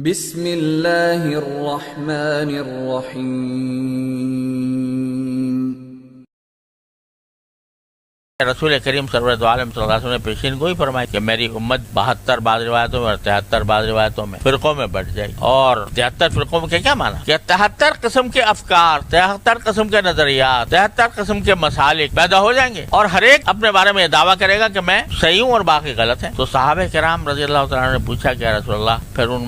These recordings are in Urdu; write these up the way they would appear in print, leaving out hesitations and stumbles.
بسم اللہ الرحمن الرحیم۔ رسول کریم سرورت عالم صلی اللہ علیہ وسلم نے پیشین گوئی فرمائی کہ میری امت 72 بعض روایتوں میں اور 73 بعض روایتوں میں فرقوں میں بٹ جائے گی۔ اور 73 فرقوں میں کیا مانا کہ 73 قسم کے افکار، 73 قسم کے نظریات، 73 قسم کے مسالک پیدا ہو جائیں گے، اور ہر ایک اپنے بارے میں یہ دعویٰ کرے گا کہ میں صحیح ہوں اور باقی غلط ہیں۔ تو صحابہ کرام رضی اللہ تعالیٰ عنہ نے پوچھا کہ رسول اللہ، پھر ان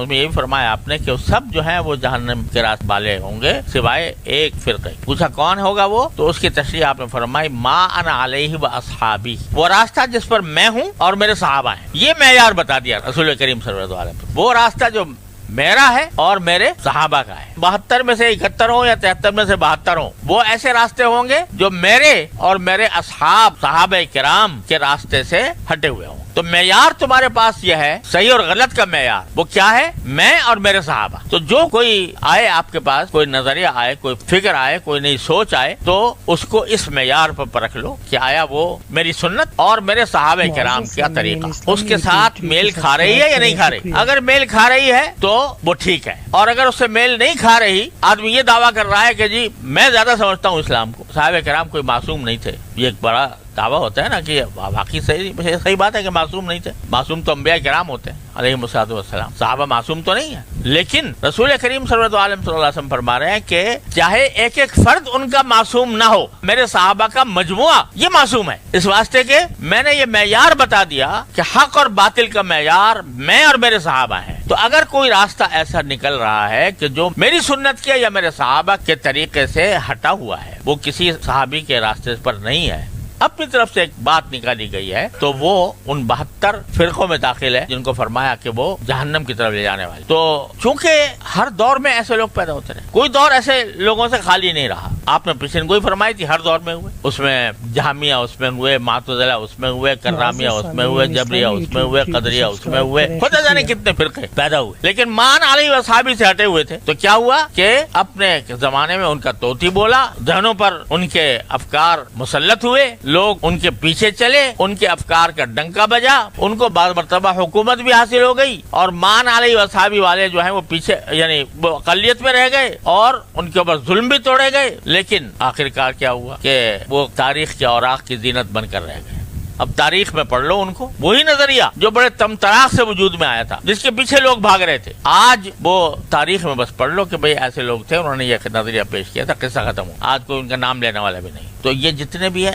میں یہی فرمایا آپ نے کہ سب جو ہیں وہ جہنم کے راست والے ہوں گے سوائے ایک فرقے۔ پوچھا کون ہوگا وہ؟ تو اس کی تشریح آپ نے فرمائی ما انا علیہ و اصحابی، وہ راستہ جس پر میں ہوں اور میرے صحابہ ہیں۔ یہ معیار بتا دیا رسول کریم صلی اللہ علیہ وسلم، وہ راستہ جو میرا ہے اور میرے صحابہ کا ہے۔ 72 میں سے 71 ہوں یا 73 میں سے 72 ہوں، وہ ایسے راستے ہوں گے جو میرے اور میرے اصحاب صحابہ کرام کے راستے سے ہٹے ہوئے ہوں۔ تو معیار تمہارے پاس یہ ہے، صحیح اور غلط کا معیار وہ کیا ہے؟ میں اور میرے صحابہ۔ تو جو کوئی آئے آپ کے پاس، کوئی نظریہ آئے، کوئی فکر آئے، کوئی نئی سوچ آئے، تو اس کو اس معیار پر پرکھ لو کہ آیا وہ میری سنت اور میرے صحابہ کرام کا طریقہ اس کے ساتھ میل کھا رہی ہے یا نہیں کھا رہی۔ اگر میل کھا رہی ہے تو وہ ٹھیک ہے، اور اگر اس سے میل نہیں کھا رہی، آدمی یہ دعویٰ کر رہا ہے کہ جی میں زیادہ سمجھتا ہوں اسلام کو، صحابہ کرام کوئی معصوم نہیں تھے، یہ ایک بڑا دعویٰ ہوتا ہے نا کہ واقعی صحیح بات ہے کہ معصوم نہیں تھے۔ معصوم تو انبیاء کرام ہوتے ہیں علیہم الصلوۃ والسلام، صحابہ معصوم تو نہیں ہے۔ لیکن رسول کریم صلی اللہ علیہ وسلم فرما رہے ہیں کہ چاہے ایک ایک فرد ان کا معصوم نہ ہو، میرے صحابہ کا مجموعہ یہ معصوم ہے، اس واسطے کہ میں نے یہ معیار بتا دیا کہ حق اور باطل کا معیار میں اور میرے صحابہ ہیں۔ تو اگر کوئی راستہ ایسا نکل رہا ہے کہ جو میری سنت کے یا میرے صحابہ کے طریقے سے ہٹا ہوا ہے، وہ کسی صحابی کے راستے پر نہیں ہے، اپنی طرف سے ایک بات نکالی گئی ہے، تو وہ ان 72 فرقوں میں داخل ہے جن کو فرمایا کہ وہ جہنم کی طرف لے جانے والے۔ تو چونکہ ہر دور میں ایسے لوگ پیدا ہوتے رہے، کوئی دور ایسے لوگوں سے خالی نہیں رہا۔ آپ نے پیشین گوئی فرمائی تھی، ہر دور میں ہوئے، اس میں جہمیہ اس میں ہوئے، معتزلہ اس میں ہوئے، کرامیہ اس میں ہوئے، جبریہ اس میں ہوئے، قدریہ اس میں ہوئے، خدا جانے کتنے فرقے پیدا ہوئے، لیکن مان علیہ وصحابی سے ہٹے ہوئے تھے۔ تو کیا ہوا کہ اپنے زمانے میں ان کا طوطی بولا، ذہنوں پر ان کے افکار مسلط ہوئے، لوگ ان کے پیچھے چلے، ان کے افکار کا ڈنکا بجا، ان کو بعض مرتبہ حکومت بھی حاصل ہو گئی، اور مان علیہ وصحابی والے جو ہیں وہ پیچھے یعنی وہ اقلیت میں رہ گئے اور ان کے اوپر ظلم بھی توڑے گئے۔ لیکن آخرکار کیا ہوا کہ وہ تاریخ کے اوراق کی زینت بن کر رہ گئے۔ اب تاریخ میں پڑھ لو ان کو، وہی نظریہ جو بڑے تمطراق سے وجود میں آیا تھا، جس کے پیچھے لوگ بھاگ رہے تھے، آج وہ تاریخ میں بس پڑھ لو کہ بھئی ایسے لوگ تھے، انہوں نے یہ نظریہ پیش کیا تھا، قصہ ختم ہو، آج کوئی ان کا نام لینے والا بھی نہیں۔ تو یہ جتنے بھی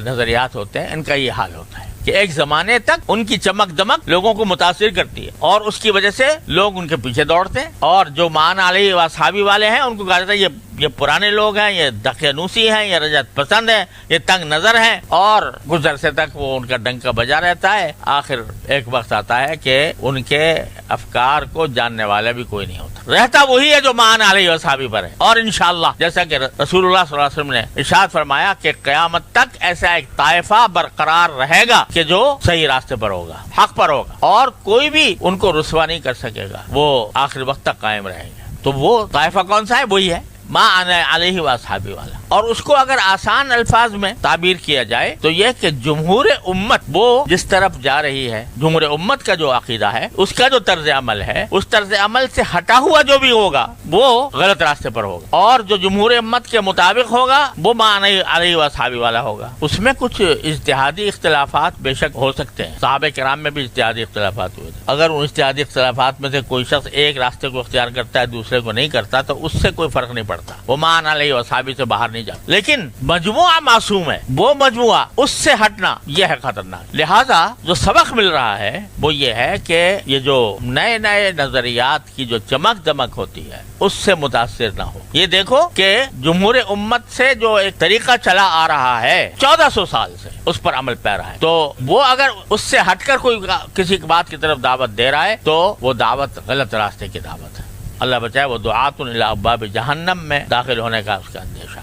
نظریات ہوتے ہیں، ان کا یہ حال ہوتا ہے کہ ایک زمانے تک ان کی چمک دمک لوگوں کو متاثر کرتی ہے، اور اس کی وجہ سے لوگ ان کے پیچھے دوڑتے ہیں، اور جو مان علیہ وصحابی والے ہیں ان کو کہا جاتا ہے یہ پرانے لوگ ہیں، یہ دقیانوسی ہیں، یہ رجعت پسند ہیں، یہ تنگ نظر ہیں، اور کچھ عرصے تک وہ ان کا ڈنکا بجا رہتا ہے۔ آخر ایک وقت آتا ہے کہ ان کے افکار کو جاننے والا بھی کوئی نہیں ہوتا، رہتا وہی ہے جو مان علیہ وصحابی پر ہے۔ اور انشاءاللہ جیسا کہ رسول اللہ صلی اللہ علیہ وسلم نے ارشاد فرمایا کہ قیامت تک ایسا ایک طائفہ برقرار رہے گا کہ جو صحیح راستے پر ہوگا، حق پر ہوگا، اور کوئی بھی ان کو رسوا نہیں کر سکے گا، وہ آخر وقت تک قائم رہیں گے۔ تو وہ طائفہ کون سا ہے؟ وہی ہے ما انا علیہ واصحابی والا۔ اور اس کو اگر آسان الفاظ میں تعبیر کیا جائے تو یہ کہ جمہور امت وہ جس طرف جا رہی ہے، جمہور امت کا جو عقیدہ ہے، اس کا جو طرز عمل ہے، اس طرز عمل سے ہٹا ہوا جو بھی ہوگا وہ غلط راستے پر ہوگا، اور جو جمہور امت کے مطابق ہوگا وہ ما انا علیہ واصحابی والا ہوگا۔ اس میں کچھ اجتہادی اختلافات بے شک ہو سکتے ہیں، صحابہ کرام میں بھی اجتہادی اختلافات ہوئے تھے، اگر ان اجتہادی اختلافات میں سے کوئی شخص ایک راستے کو اختیار کرتا ہے دوسرے کو نہیں کرتا تو اس سے کوئی فرق نہیں پڑتا، وہ ما انا علیہ واصحابی سے باہر نہیں جاتا۔ لیکن مجموعہ معصوم ہے، وہ مجموعہ اس سے ہٹنا یہ ہے خطرناک۔ لہذا جو سبق مل رہا ہے وہ یہ ہے کہ یہ جو نئے نئے نظریات کی جو چمک دمک ہوتی ہے اس سے متاثر نہ ہو۔ یہ دیکھو کہ جمہور امت سے جو ایک طریقہ چلا آ رہا ہے 1400 سال سے، اس پر عمل پہ رہا ہے، تو وہ اگر اس سے ہٹ کر کوئی کسی بات کی طرف دعوت دے رہا ہے تو وہ دعوت غلط راستے کی دعوت ہے۔ اللہ بچائے، وہ دعاتن الی ابواب جہنم میں داخل ہونے کا اس کا اندیشہ۔